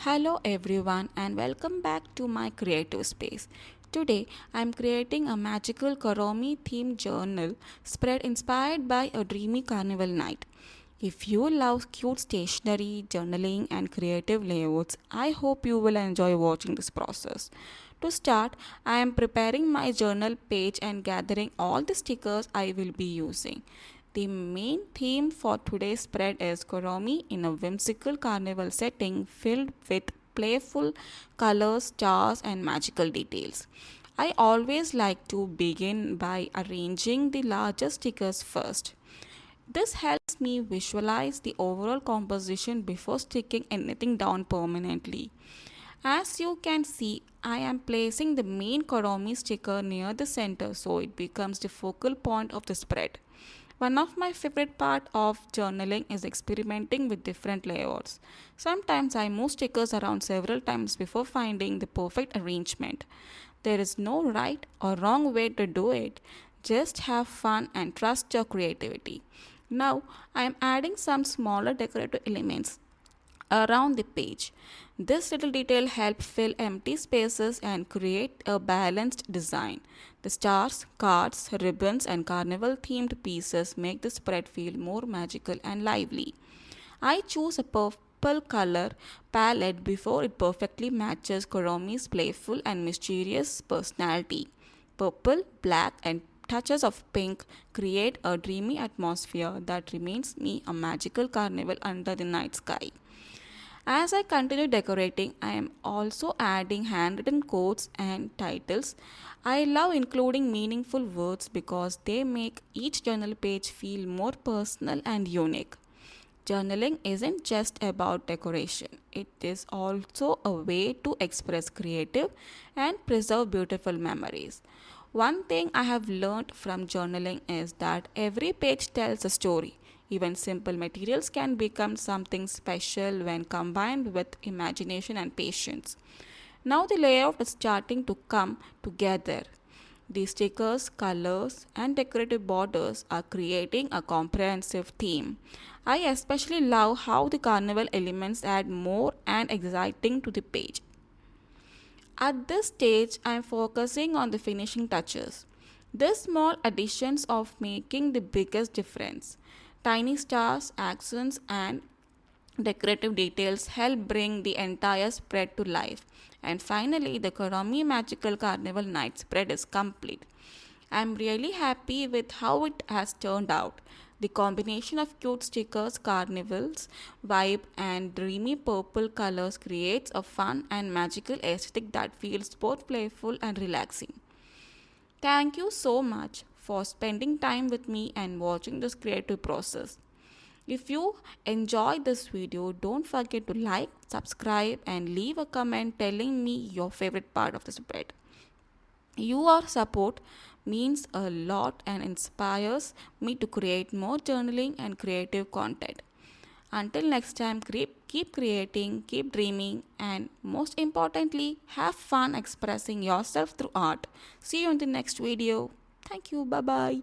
Hello everyone and welcome back to my creative space. Today I am creating a magical Kuromi-themed journal spread inspired by a dreamy carnival night. If you love cute stationery, journaling and creative layouts, I hope you will enjoy watching this process. To start, I am preparing my journal page and gathering all the stickers I will be using. The main theme for today's spread is Kuromi in a whimsical carnival setting filled with playful colors, stars, and magical details. I always like to begin by arranging the larger stickers first. This helps me visualize the overall composition before sticking anything down permanently. As you can see, I am placing the main Kuromi sticker near the center so it becomes the focal point of the spread. One of my favorite part of journaling is experimenting with different layouts. Sometimes I move stickers around several times before finding the perfect arrangement. There is no right or wrong way to do it. Just have fun and trust your creativity. Now I am adding some smaller decorative elements around the page. This little detail helps fill empty spaces and create a balanced design. The stars, cards, ribbons, and carnival themed pieces make the spread feel more magical and lively. I choose a purple color palette before it perfectly matches Kuromi's playful and mysterious personality. Purple, black, and touches of pink create a dreamy atmosphere that reminds me a magical carnival under the night sky. As I continue decorating, I am also adding handwritten quotes and titles. I love including meaningful words because they make each journal page feel more personal and unique. Journaling isn't just about decoration, it is also a way to express creative and preserve beautiful memories. One thing I have learned from journaling is that every page tells a story. Even simple materials can become something special when combined with imagination and patience. Now the layout is starting to come together. The stickers, colors, and decorative borders are creating a comprehensive theme. I especially love how the carnival elements add more and exciting to the page. At this stage, I am focusing on the finishing touches. These small additions of making the biggest difference. Tiny stars, accents, and decorative details help bring the entire spread to life. And finally, the Kuromi Magical Carnival Night spread is complete. I'm really happy with how it has turned out. The combination of cute stickers, carnivals, vibe, and dreamy purple colors creates a fun and magical aesthetic that feels both playful and relaxing. Thank you so much for spending time with me and watching this creative process. If you enjoyed this video, don't forget to like, subscribe, and leave a comment telling me your favorite part of the spread. Your support means a lot and inspires me to create more journaling and creative content. Until next time, keep creating, keep dreaming, and most importantly, have fun expressing yourself through art. See you in the next video. Thank you. Bye bye.